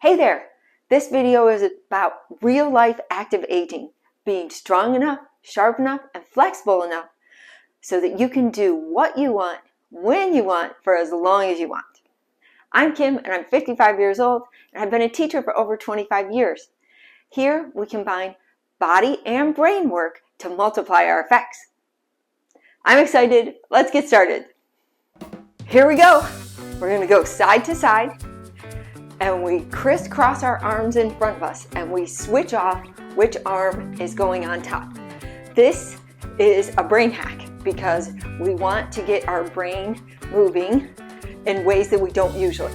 Hey there! This video is about real-life active aging, being strong enough, sharp enough, and flexible enough so that you can do what you want, when you want, for as long as you want. I'm Kim, and I'm 55 years old, and I've been a teacher for over 25 years. Here, we combine body and brain work to multiply our effects. I'm excited. Let's get started. Here we go. We're going to go side to side, and we crisscross our arms in front of us, and we switch off which arm is going on top. This is a brain hack because we want to get our brain moving in ways that we don't usually.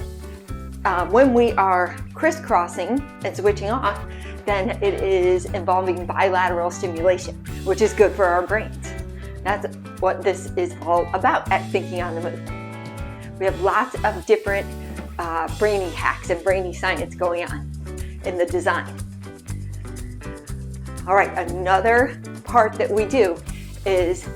When we are crisscrossing and switching off, then it is involving bilateral stimulation, which is good for our brains. That's what this is all about at Thinking on the Move. We have lots of different brainy hacks and brainy science going on in the design. All right, another part that we do is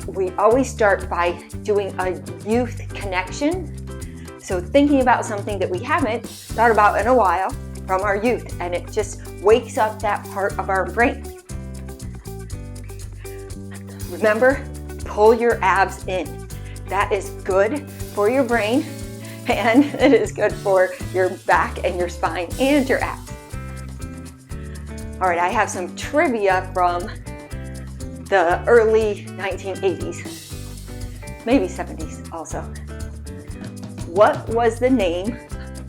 we always start by doing a youth connection. So thinking about something that we haven't thought about in a while from our youth, and it just wakes up that part of our brain. Remember, pull your abs in. That is good for your brain, and it is good for your back and your spine and your abs. All right, I have some trivia from the early 1980s, maybe 70s also. What was the name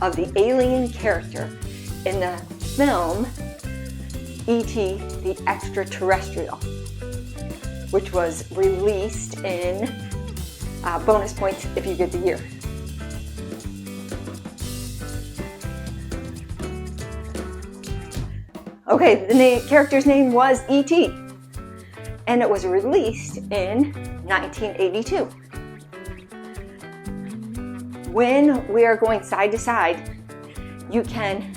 of the alien character in the film E.T. the Extraterrestrial, which was released in bonus points if you get the year? Okay, the character's name was E.T. and it was released in 1982. When we are going side to side, you can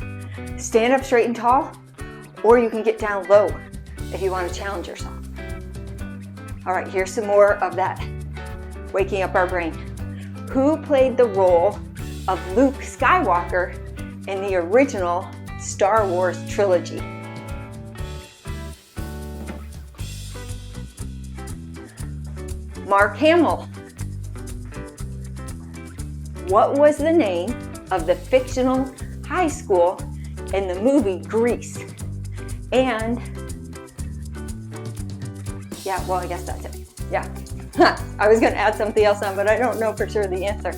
stand up straight and tall, or you can get down low if you want to challenge yourself. All right, here's some more of that waking up our brain. Who played the role of Luke Skywalker in the original Star Wars trilogy? Mark Hamill. What was the name of the fictional high school in the movie Grease? And, yeah, well, I guess that's it. Yeah. I was going to add something else on, but I don't know for sure the answer.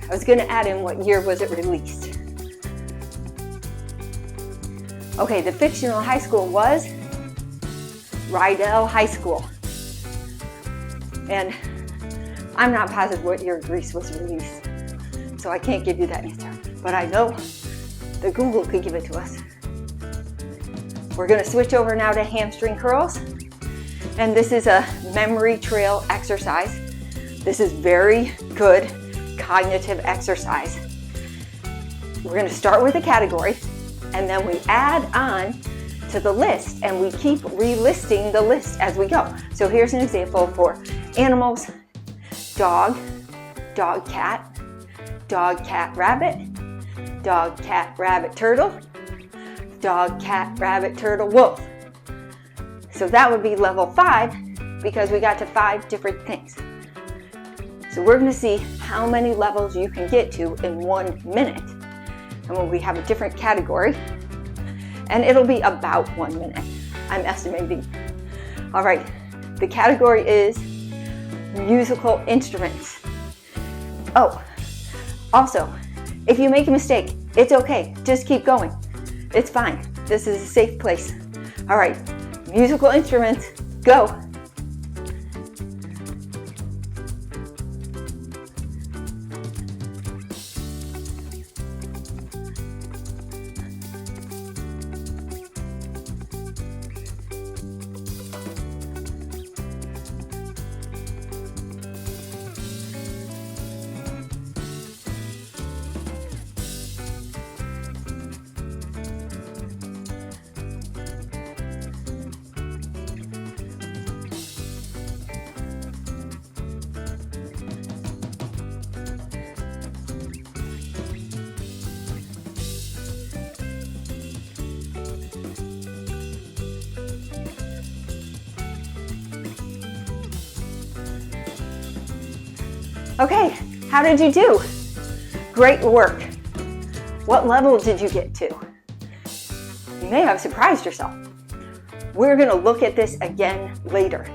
I was going to add in what year was it released. Okay, the fictional high school was Rydell High School. And I'm not positive what year Grease was released, so I can't give you that answer. But I know that Google could give it to us. We're going to switch over now to hamstring curls. And this is a memory trail exercise. This is very good cognitive exercise. We're going to start with a category, and then we add on to the list, and we keep relisting the list as we go. So here's an example for animals: dog, dog, cat, rabbit, dog, cat, rabbit, turtle, dog, cat, rabbit, turtle, wolf. So that would be level 5 because we got to 5 different things. So we're going to see how many levels you can get to in 1 minute. And when we have a different category, and it'll be about 1 minute, I'm estimating. All right, the category is musical instruments. Oh, also, if you make a mistake, it's okay. Just keep going. It's fine. This is a safe place. All right, musical instruments, go. Okay, how did you do? Great work. What level did you get to? You may have surprised yourself. We're going to look at this again later.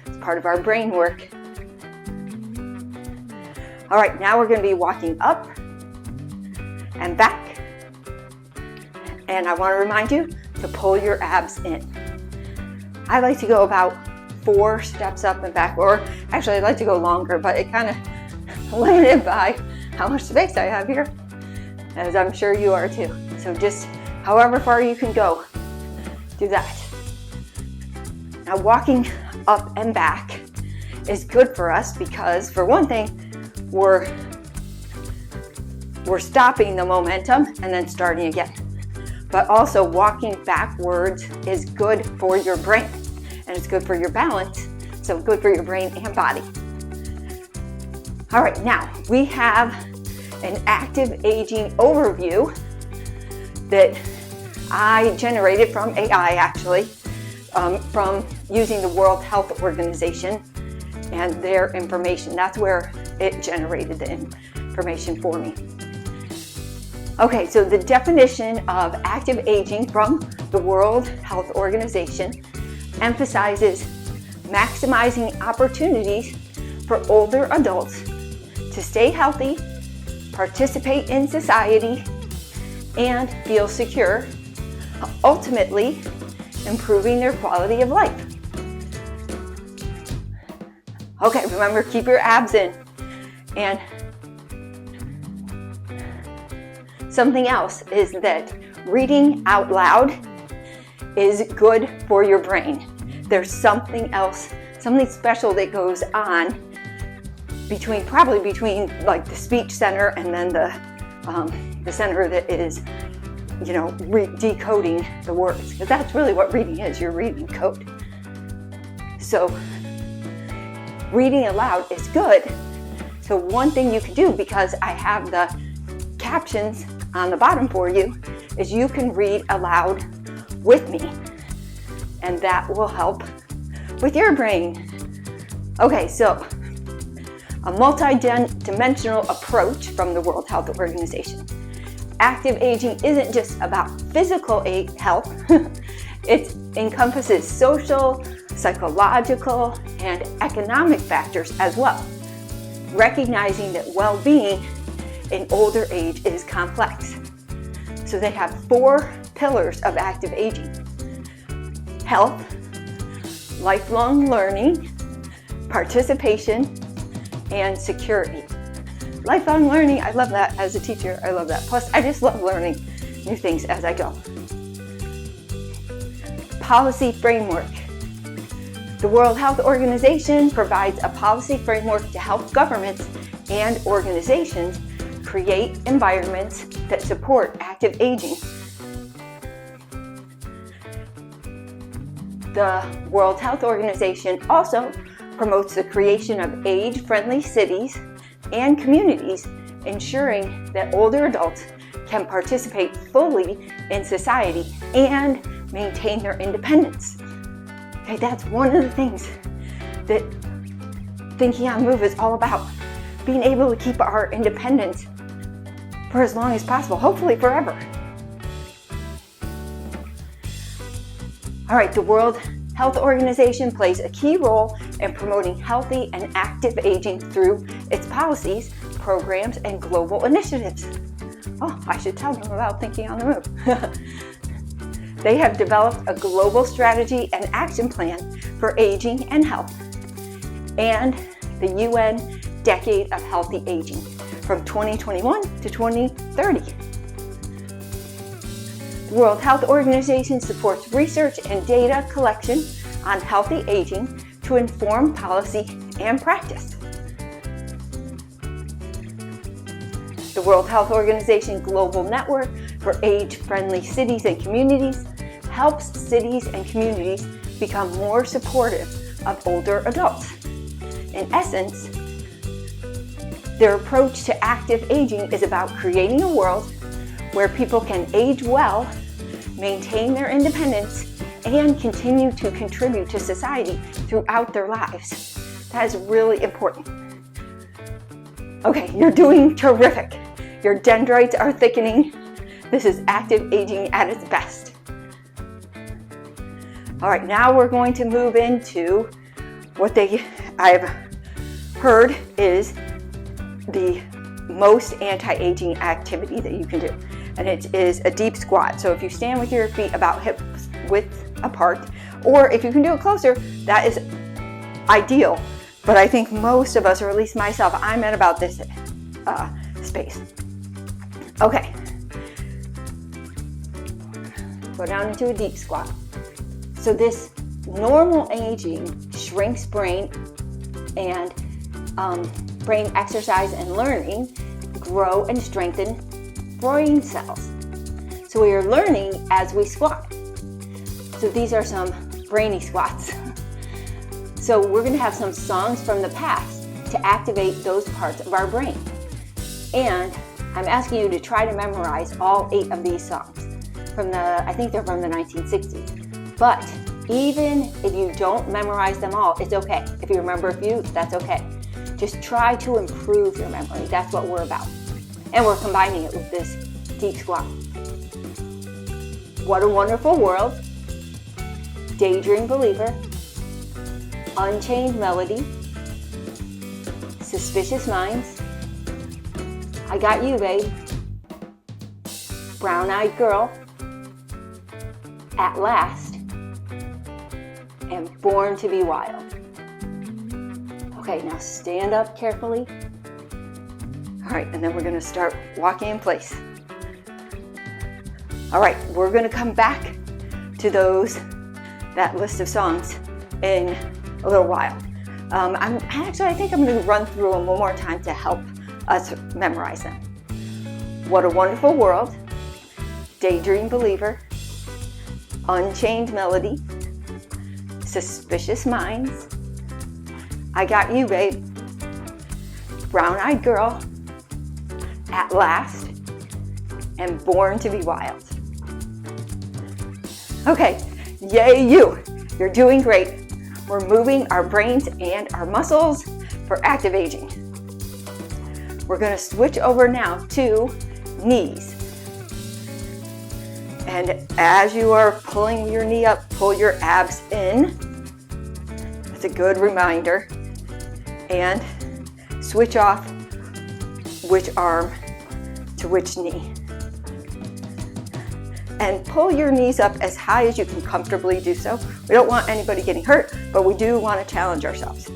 It's part of our brain work. All right, now we're going to be walking up and back. And I want to remind you to pull your abs in. I like to go about 4 steps up and back, or actually I'd like to go longer, but it kind of limited by how much space I have here, as I'm sure you are too. So just however far you can go, do that. Now walking up and back is good for us because, for one thing, we're stopping the momentum and then starting again. But also walking backwards is good for your brain, and it's good for your balance, so good for your brain and body. All right, now we have an active aging overview that I generated from AI, actually, from using the World Health Organization and their information. That's where it generated the information for me. Okay, so the definition of active aging from the World Health Organization emphasizes maximizing opportunities for older adults to stay healthy, participate in society, and feel secure, ultimately improving their quality of life. Okay, remember, keep your abs in. And something else is that reading out loud is good for your brain. There's something else, something special that goes on probably between like the speech center and then the center that is, decoding the words. Because that's really what reading is. You're reading code. So reading aloud is good. So one thing you can do, because I have the captions on the bottom for you, is you can read aloud with me, and that will help with your brain. Okay, so a multi-dimensional approach from the World Health Organization. Active aging isn't just about physical health. It encompasses social, psychological, and economic factors as well, recognizing that well-being in older age is complex. So they have 4 pillars of active aging: health, lifelong learning, participation, and security. Lifelong learning, I love that. As a teacher, I love that. Plus, I just love learning new things as I go. Policy framework. The World Health Organization provides a policy framework to help governments and organizations create environments that support active aging. The World Health Organization also promotes the creation of age-friendly cities and communities, ensuring that older adults can participate fully in society and maintain their independence. Okay, that's one of the things that Thinking on the Move is all about, being able to keep our independence for as long as possible, hopefully forever. All right, the World Health Organization plays a key role in promoting healthy and active aging through its policies, programs, and global initiatives. Oh, I should tell them about Thinking on the Move. They have developed a global strategy and action plan for aging and health, and the UN Decade of Healthy Aging from 2021 to 2030. The World Health Organization supports research and data collection on healthy aging to inform policy and practice. The World Health Organization Global Network for Age-Friendly Cities and Communities helps cities and communities become more supportive of older adults. In essence, their approach to active aging is about creating a world where people can age well, maintain their independence, and continue to contribute to society throughout their lives. That is really important. Okay, you're doing terrific. Your dendrites are thickening. This is active aging at its best. All right, now we're going to move into what I've heard is the most anti-aging activity that you can do, and it is a deep squat. So if you stand with your feet about hip width apart, or if you can do it closer, that is ideal. But I think most of us, or at least myself, I'm at about this space. Okay, go down into a deep squat. So this normal aging shrinks brain, and brain exercise and learning grow and strengthen brain cells. So we are learning as we squat. So these are some brainy squats. So we're going to have some songs from the past to activate those parts of our brain. And I'm asking you to try to memorize all 8 of these songs. I think they're from the 1960s. But even if you don't memorize them all, it's okay. If you remember a few, that's okay. Just try to improve your memory. That's what we're about. And we're combining it with this deep squat. What a Wonderful World, Daydream Believer, Unchained Melody, Suspicious Minds, I Got You Babe, Brown Eyed Girl, At Last, and Born to Be Wild. Okay, now stand up carefully. All right, and then we're going to start walking in place. All right, we're going to come back to that list of songs in a little while. I think I'm going to run through them one more time to help us memorize them. What a Wonderful World, Daydream Believer, Unchained Melody, Suspicious Minds, I Got You Babe, Brown Eyed Girl, At Last, and Born to Be Wild. Okay, yay you! You're doing great. We're moving our brains and our muscles for active aging. We're going to switch over now to knees. And as you are pulling your knee up, pull your abs in. That's a good reminder. And switch off which arm to which knee. And pull your knees up as high as you can comfortably do so. We don't want anybody getting hurt, but we do want to challenge ourselves.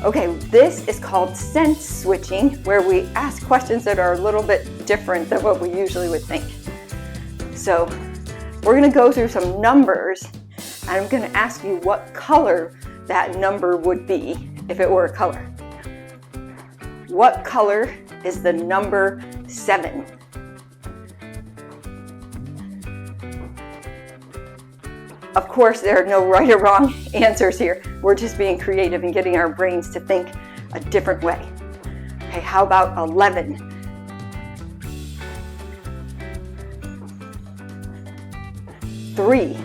Okay, this is called sense switching, where we ask questions that are a little bit different than what we usually would think. So we're going to go through some numbers, and I'm going to ask you what color that number would be if it were a color. What color is the number 7? Of course, there are no right or wrong answers here. We're just being creative and getting our brains to think a different way. Okay, how about 11? Three.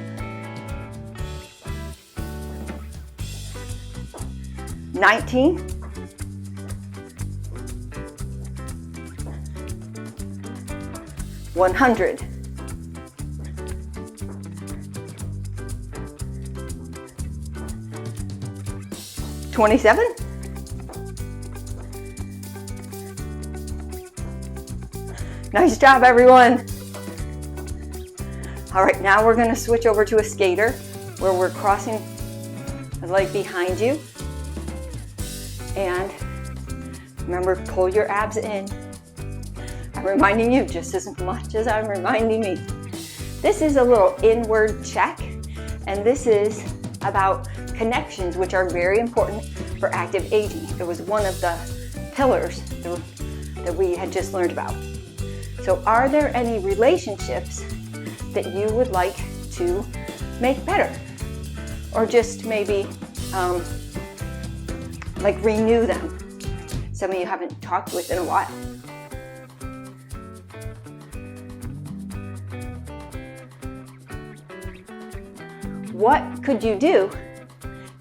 19. 100. 27? Nice job, everyone. All right, now we're going to switch over to a skater where we're crossing the leg behind you. And remember, pull your abs in. I'm reminding you just as much as I'm reminding me. This is a little inward check, and this is about connections, which are very important for active aging. It was one of the pillars that we had just learned about. So are there any relationships that you would like to make better? Or just maybe like renew them? Some of you haven't talked with in a while. What could you do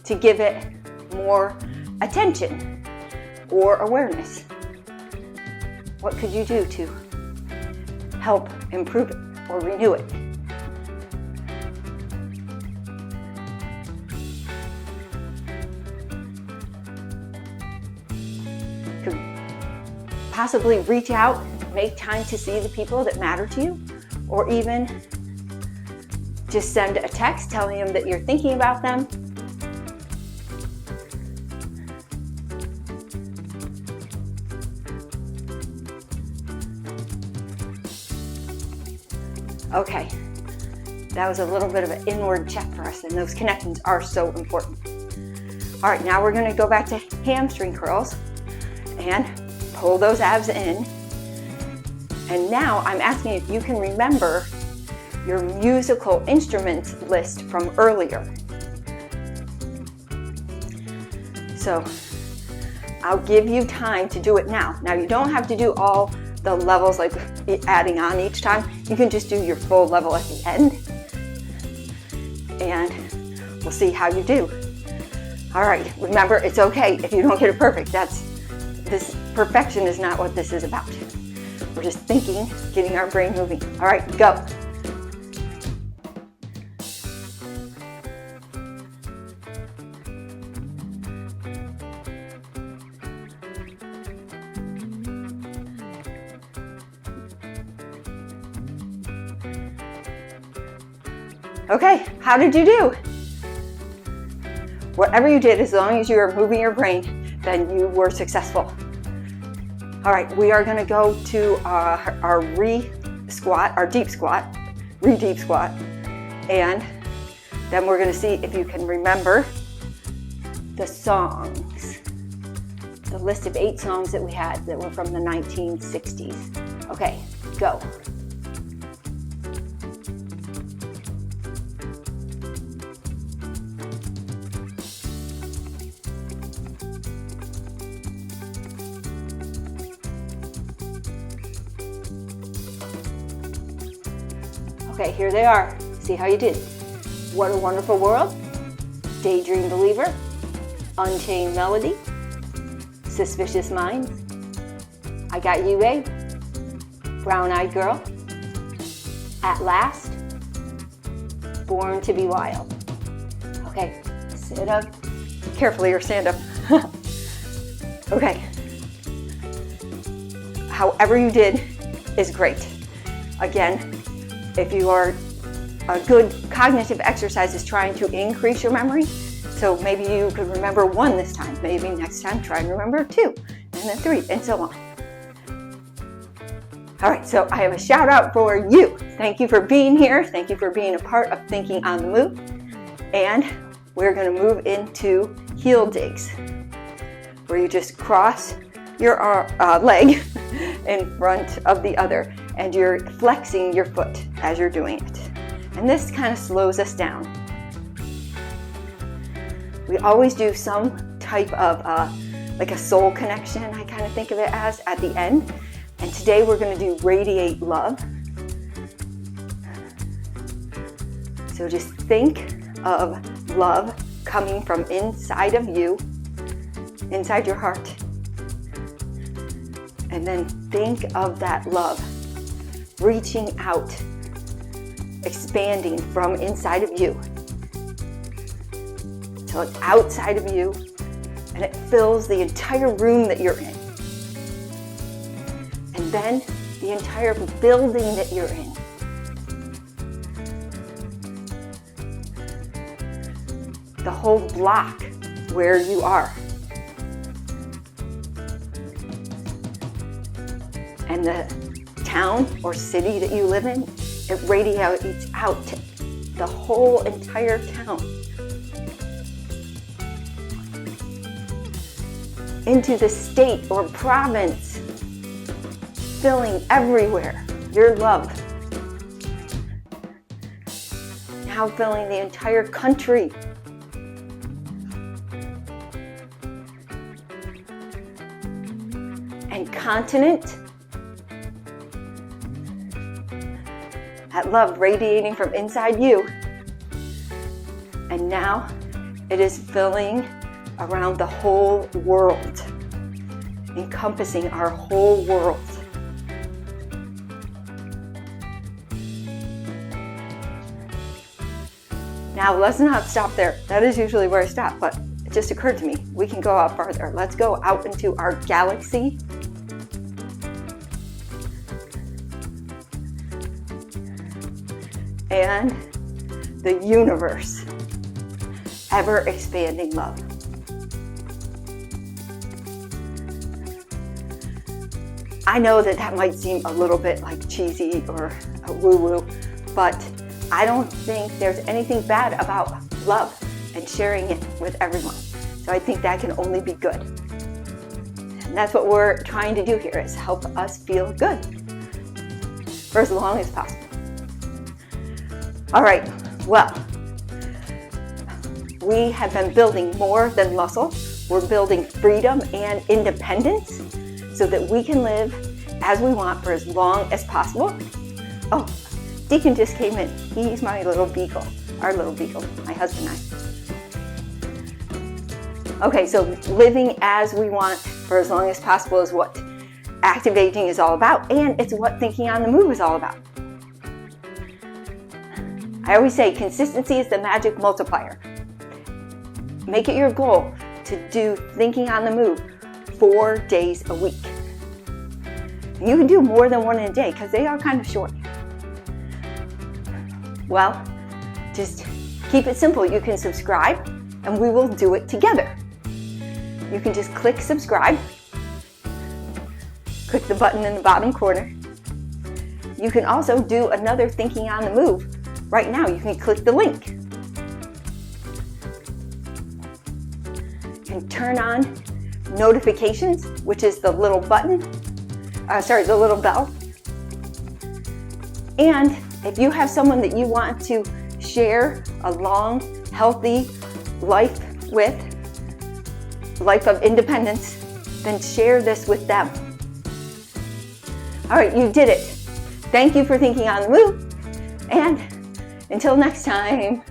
to give it more attention or awareness? What could you do to help improve it or renew it? Could possibly reach out, make time to see the people that matter to you, or even just send a text telling them that you're thinking about them. Okay, that was a little bit of an inward check for us, and those connections are so important. All right, now we're going to go back to hamstring curls and pull those abs in. And now I'm asking if you can remember your musical instruments list from earlier. So I'll give you time to do it now. Now you don't have to do all the levels, like adding on each time. You can just do your full level at the end, and we'll see how you do. All right, remember, it's okay if you don't get it perfect. This perfection is not what this is about. We're just thinking, getting our brain moving. All right, go. Okay, how did you do? Whatever you did, as long as you were moving your brain, then you were successful. All right, we are going to go to our re-deep squat, and then we're going to see if you can remember the songs, the list of 8 songs that we had that were from the 1960s. Okay, go. Okay, here they are. See how you did. What a Wonderful World, Daydream Believer, Unchained Melody, Suspicious Minds, I Got You, Babe, Brown Eyed Girl, At Last, Born to Be Wild. Okay, sit up carefully or stand up. Okay. However you did is great. Again, if you are a good cognitive exercise is trying to increase your memory, so maybe you could remember 1 this time, maybe next time try and remember 2, and then 3, and so on. All right, so I have a shout out for you. Thank you for being here. Thank you for being a part of Thinking on the Move. And we're going to move into heel digs, where you just cross your leg in front of the other, and you're flexing your foot as you're doing it. And this kind of slows us down. We always do some type of like a soul connection, I kind of think of it as, at the end. And today we're going to do radiate love. So just think of love coming from inside of you, inside your heart. And then think of that love reaching out, expanding from inside of you till it's outside of you, and it fills the entire room that you're in. And then the entire building that you're in. The whole block where you are. And the town or city that you live in, it radiates out to the whole entire town. Into the state or province, filling everywhere, your love. Now filling the entire country. And continent. That love radiating from inside you. And now it is filling around the whole world, encompassing our whole world. Now, let's not stop there. That is usually where I stop, but it just occurred to me, we can go out farther. Let's go out into our galaxy. And the universe. Ever-expanding love. I know that might seem a little bit like cheesy or a woo-woo, but I don't think there's anything bad about love and sharing it with everyone. So I think that can only be good. And that's what we're trying to do here, is help us feel good for as long as possible. All right, well, we have been building more than muscle. We're building freedom and independence so that we can live as we want for as long as possible. Oh, Deacon just came in. He's my little beagle, our little beagle, my husband and I. Okay, so living as we want for as long as possible is what activating is all about, and it's what thinking on the move is all about. I always say consistency is the magic multiplier. Make it your goal to do thinking on the move 4 days a week. You can do more than one in a day because they are kind of short. Well, just keep it simple. You can subscribe and we will do it together. You can just click subscribe. Click the button in the bottom corner. You can also do another thinking on the move. Right now, you can click the link. You can turn on notifications, which is the little button, the little bell. And if you have someone that you want to share a long, healthy life with, life of independence, then share this with them. All right, you did it. Thank you for thinking on the move. And until next time.